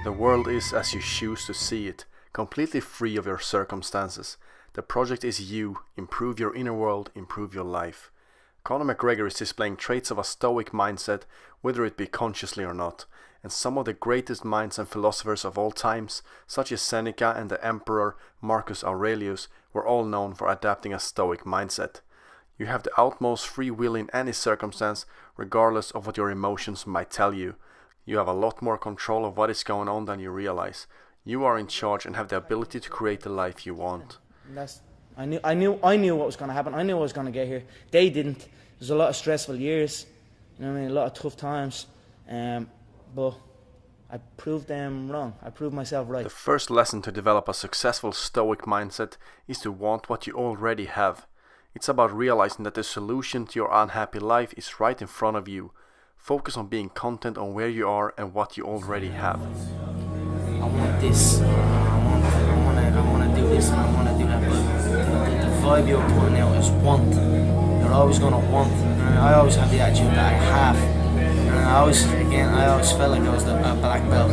The world is as you choose to see it, completely free of your circumstances. The project is you. Improve your inner world, improve your life. Conor McGregor is displaying traits of a stoic mindset, whether it be consciously or not. And some of the greatest minds and philosophers of all times, such as Seneca and the Emperor Marcus Aurelius, were all known for adapting a stoic mindset. You have the utmost free will in any circumstance, regardless of what your emotions might tell you. You have a lot more control of what is going on than you realize. You are in charge and have the ability to create the life you want. I knew what was going to happen. I knew I was going to get here. They didn't. There's a lot of stressful years, you know what I mean, a lot of tough times, but I proved them wrong. I proved myself right. The first lesson to develop a successful stoic mindset is to want what you already have. It's about realizing that the solution to your unhappy life is right in front of you. Focus on being content on where you are and what you already have. I want this. I want to do this and I want to do that. But the vibe you're putting out is want. You're always going to want. And I always have the attitude that I have. And I always felt like I was a black belt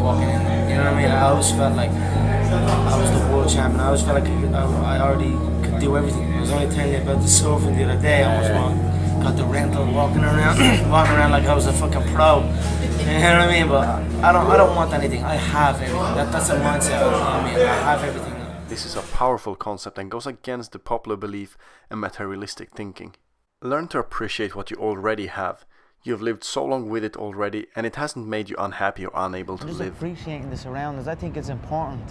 walking in. You know what I mean? I always felt like I was the world champion. I always felt like I already could do everything. I was only telling you about the surfing the other day. I was got the rental, walking around like I was a fucking pro. You know what I mean? But I don't want anything. I have everything. That's a mindset. You know what I mean? I have everything. This is a powerful concept and goes against the popular belief and materialistic thinking. Learn to appreciate what you already have. You have lived so long with it already, and it hasn't made you unhappy or unable to just live. Appreciating the surroundings. I think it's important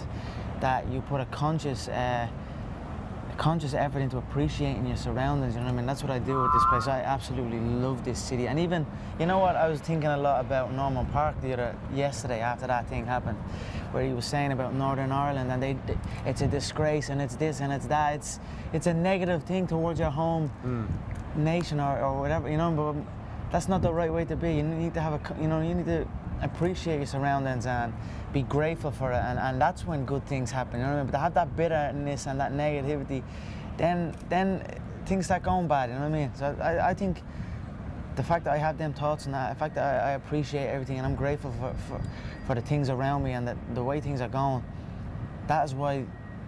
that you put a conscious effort into appreciating your surroundings. You know what I mean? That's what I do with this place. I absolutely love this city. And even, you know what, I was thinking a lot about Norman Park yesterday after that thing happened, where he was saying about Northern Ireland and it's a disgrace and it's this and it's that. It's a negative thing towards your home nation or whatever, you know. But that's not the right way to be. You need to have you need to appreciate your surroundings and be grateful for it, and that's when good things happen. You know what I mean? But to have that bitterness and that negativity, then things start going bad. You know what I mean? So I think the fact that I have them thoughts and the fact that I appreciate everything and I'm grateful for the things around me and the way things are going, that's why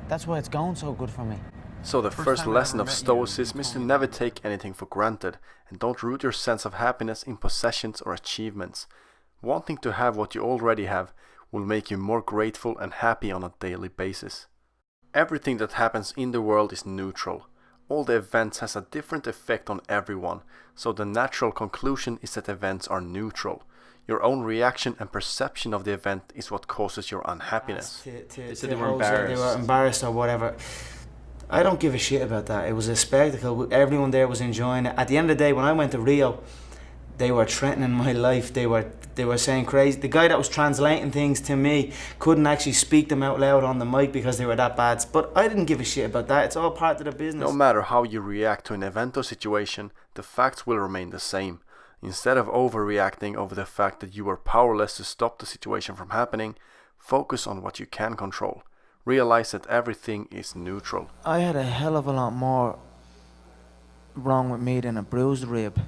it's going so good for me. So the first lesson of Stoicism is to never take anything for granted, and don't root your sense of happiness in possessions or achievements. Wanting to have what you already have will make you more grateful and happy on a daily basis. Everything that happens in the world is neutral. All the events has a different effect on everyone, so the natural conclusion is that events are neutral. Your own reaction and perception of the event is what causes your unhappiness. They said they were embarrassed or whatever. I don't give a shit about that. It was a spectacle. Everyone there was enjoying it. At the end of the day, when I went to Rio, they were threatening my life. They were saying crazy. The guy that was translating things to me couldn't actually speak them out loud on the mic because they were that bad. But I didn't give a shit about that. It's all part of the business. No matter how you react to an event or situation, the facts will remain the same. Instead of overreacting over the fact that you are powerless to stop the situation from happening, focus on what you can control. Realize that everything is neutral. I had a hell of a lot more wrong with me than a bruised rib.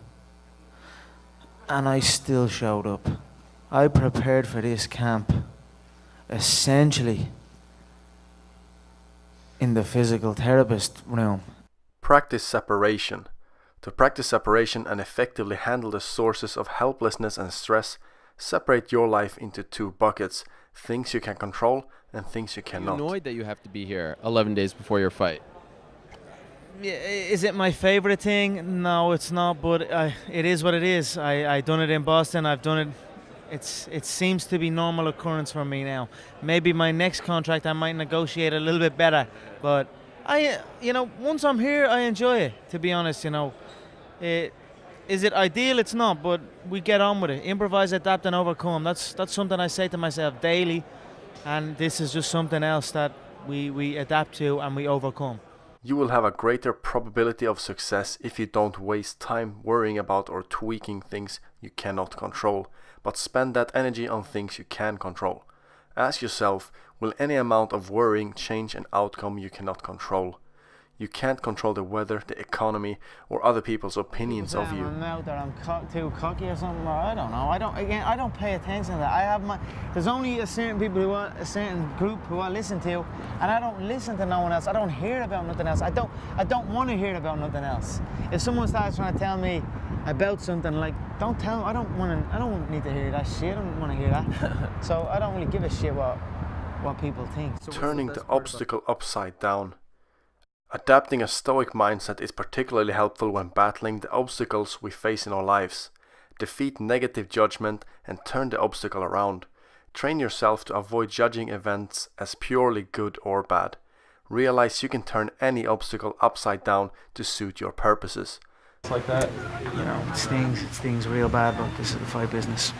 And I still showed up. I prepared for this camp essentially in the physical therapist room. Practice separation. To practice separation and effectively handle the sources of helplessness and stress, separate your life into two buckets: things you can control and things you cannot. Are you annoyed that you have to be here 11 days before your fight? Is it my favorite thing? No, it's not, but it is what it is. I done it in Boston. I've done it. It seems to be normal occurrence for me now. Maybe my next contract I might negotiate a little bit better, but once I'm here, I enjoy it, to be honest. Is it ideal? It's not, but we get on with it. Improvise, adapt, and overcome. That's something I say to myself daily, and this is just something else that we adapt to and we overcome. You will have a greater probability of success if you don't waste time worrying about or tweaking things you cannot control, but spend that energy on things you can control. Ask yourself, will any amount of worrying change an outcome you cannot control? You can't control the weather, the economy, or other people's opinions of you. I'm out there, I'm too cocky or something, or I don't know. I don't pay attention to that. There's only a certain a certain group who I listen to, and I don't listen to no one else. I don't hear about nothing else. I don't want to hear about nothing else. If someone starts trying to tell me about something, like, don't tell them. I don't need to hear that shit. I don't want to hear that. So I don't really give a shit what people think. So Turning the obstacle upside down. Adapting a stoic mindset is particularly helpful when battling the obstacles we face in our lives. Defeat negative judgment and turn the obstacle around. Train yourself to avoid judging events as purely good or bad. Realize you can turn any obstacle upside down to suit your purposes. It's like that, you know, it stings real bad, but this is the fight business.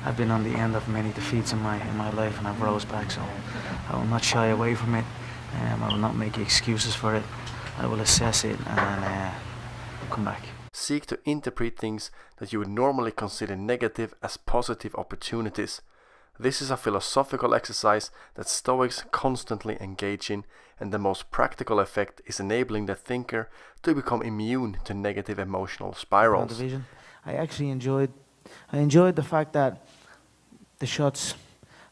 I've been on the end of many defeats in my life, and I've rose back, so I will not shy away from it. I will not make excuses for it. I will assess it and come back. Seek to interpret things that you would normally consider negative as positive opportunities. This is a philosophical exercise that Stoics constantly engage in, and the most practical effect is enabling the thinker to become immune to negative emotional spirals. I actually enjoyed the fact that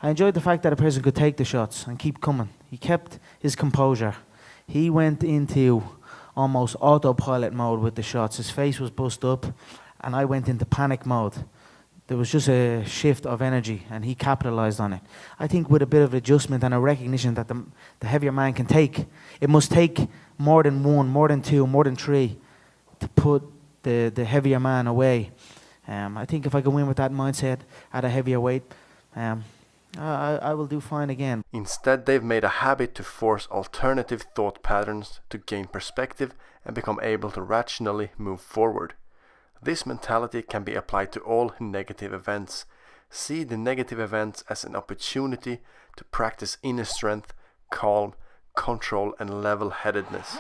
I enjoyed the fact that a person could take the shots and keep coming. He kept his composure. He went into almost autopilot mode with the shots. His face was bust up, and I went into panic mode. There was just a shift of energy, and he capitalized on it. I think with a bit of adjustment and a recognition that the heavier man can take, it must take more than one, more than two, more than three to put the heavier man away. I think if I go in with that mindset at a heavier weight, I will do fine again. Instead, they've made a habit to force alternative thought patterns to gain perspective and become able to rationally move forward. This mentality can be applied to all negative events. See the negative events as an opportunity to practice inner strength, calm, control, and level-headedness.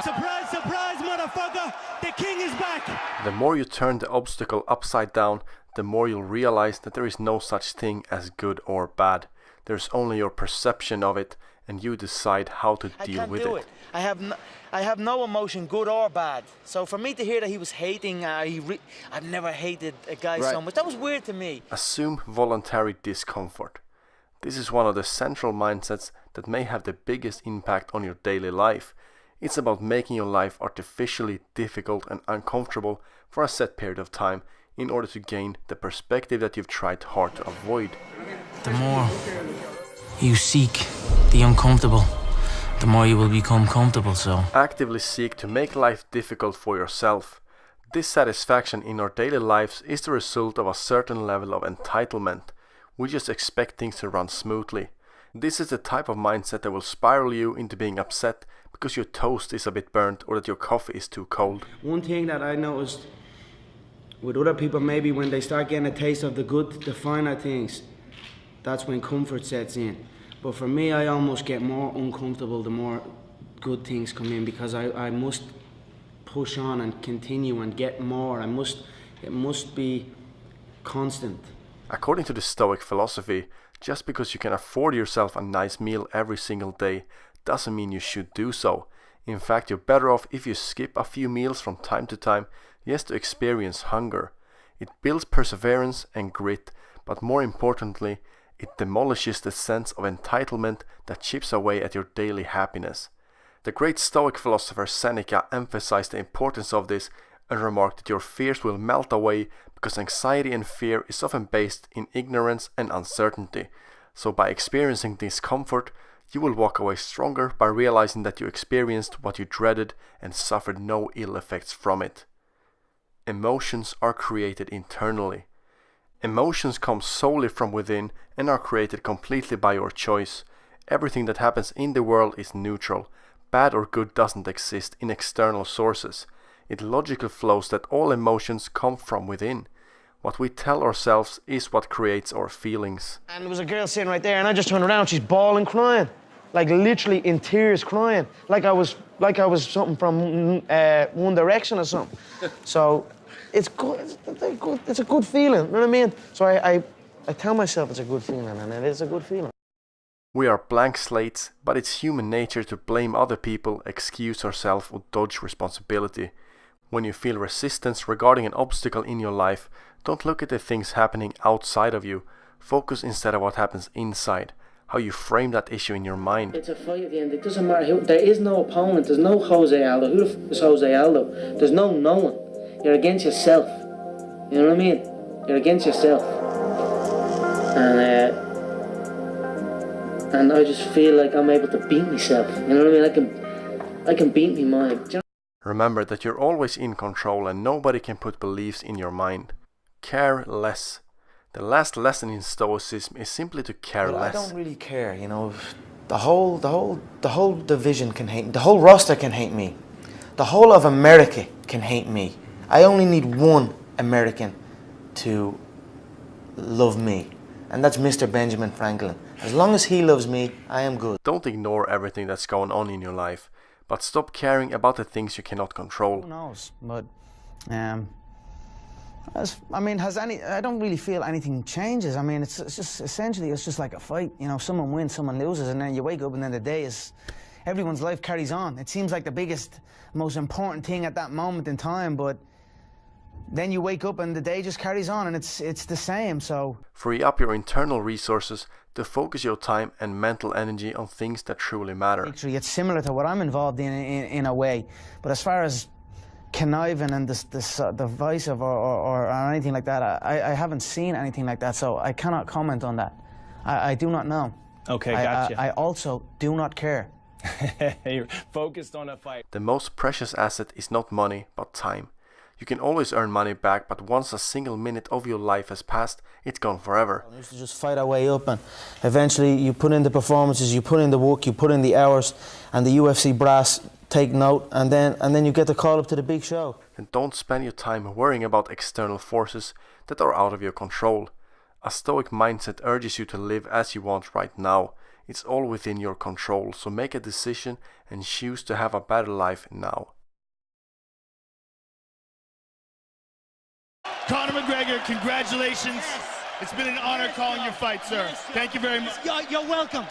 Surprise, surprise, motherfucker! The king is back! The more you turn the obstacle upside down, the more you'll realize that there is no such thing as good or bad. There's only your perception of it, and you decide how to deal with it. I have no emotion, good or bad. So for me to hear that he was hating, I've never hated a guy so much. That was weird to me. Assume voluntary discomfort. This is one of the central mindsets that may have the biggest impact on your daily life. It's about making your life artificially difficult and uncomfortable for a set period of time in order to gain the perspective that you've tried hard to avoid. The more you seek the uncomfortable, the more you will become comfortable. So actively seek to make life difficult for yourself. Dissatisfaction in our daily lives is the result of a certain level of entitlement. We just expect things to run smoothly. This is the type of mindset that will spiral you into being upset because your toast is a bit burnt or that your coffee is too cold. One thing that I noticed with other people, maybe when they start getting a taste of the good, the finer things, that's when comfort sets in. But for me, I almost get more uncomfortable the more good things come in, because I must push on and continue and get more. It must be constant. According to the Stoic philosophy, just because you can afford yourself a nice meal every single day doesn't mean you should do so. In fact, you're better off if you skip a few meals from time to time just to experience hunger. It builds perseverance and grit, but more importantly, it demolishes the sense of entitlement that chips away at your daily happiness. The great Stoic philosopher Seneca emphasized the importance of this and remarked that your fears will melt away because anxiety and fear is often based in ignorance and uncertainty. So by experiencing discomfort, you will walk away stronger by realizing that you experienced what you dreaded and suffered no ill effects from it. Emotions are created internally. Emotions come solely from within and are created completely by your choice. Everything that happens in the world is neutral. Bad or good doesn't exist in external sources. It logically flows that all emotions come from within. What we tell ourselves is what creates our feelings. And there was a girl sitting right there, and I just turned around, she's bawling, crying. Like literally in tears, crying. Like I was something from One Direction or something. So it's good, it's a good feeling, you know what I mean? So I tell myself it's a good feeling, and it is a good feeling. We are blank slates, but it's human nature to blame other people, excuse ourselves, or dodge responsibility. When you feel resistance regarding an obstacle in your life, don't look at the things happening outside of you. Focus instead on what happens inside, how you frame that issue in your mind. It's a fight at the end. It doesn't matter who. There is no opponent. There's no Jose Aldo. Who the f is Jose Aldo? There's no one. You're against yourself. You know what I mean? You're against yourself. And I just feel like I'm able to beat myself. You know what I mean? I can beat me mind. Do you know? Remember that you're always in control and nobody can put beliefs in your mind. Care less. The last lesson in Stoicism is simply to care less. I don't really care, you know. The whole division can hate me. The whole roster can hate me. The whole of America can hate me. I only need one American to love me, and that's Mr. Benjamin Franklin. As long as he loves me, I am good. Don't ignore everything that's going on in your life, but stop caring about the things you cannot control. Who knows? But I don't really feel anything changes. I mean, it's just essentially it's just like a fight. You know, someone wins, someone loses, and then you wake up, and then the day is, everyone's life carries on. It seems like the biggest, most important thing at that moment in time, but then you wake up and the day just carries on, and it's the same. So free up your internal resources to focus your time and mental energy on things that truly matter. Actually, it's similar to what I'm involved in a way, but as far as conniving and divisive or anything like that, I haven't seen anything like that, so I cannot comment on that. I do not know. Okay, gotcha. I also do not care. You're focused on a fight. The most precious asset is not money, but time. You can always earn money back, but once a single minute of your life has passed, it's gone forever. We used to just fight our way up, and eventually you put in the performances, you put in the work, you put in the hours, and the UFC brass take note, and then you get the call up to the big show. And don't spend your time worrying about external forces that are out of your control. A stoic mindset urges you to live as you want right now. It's all within your control, so make a decision and choose to have a better life now. Conor McGregor, congratulations. It's been an honor calling your fight, sir. Thank you very much. You're welcome.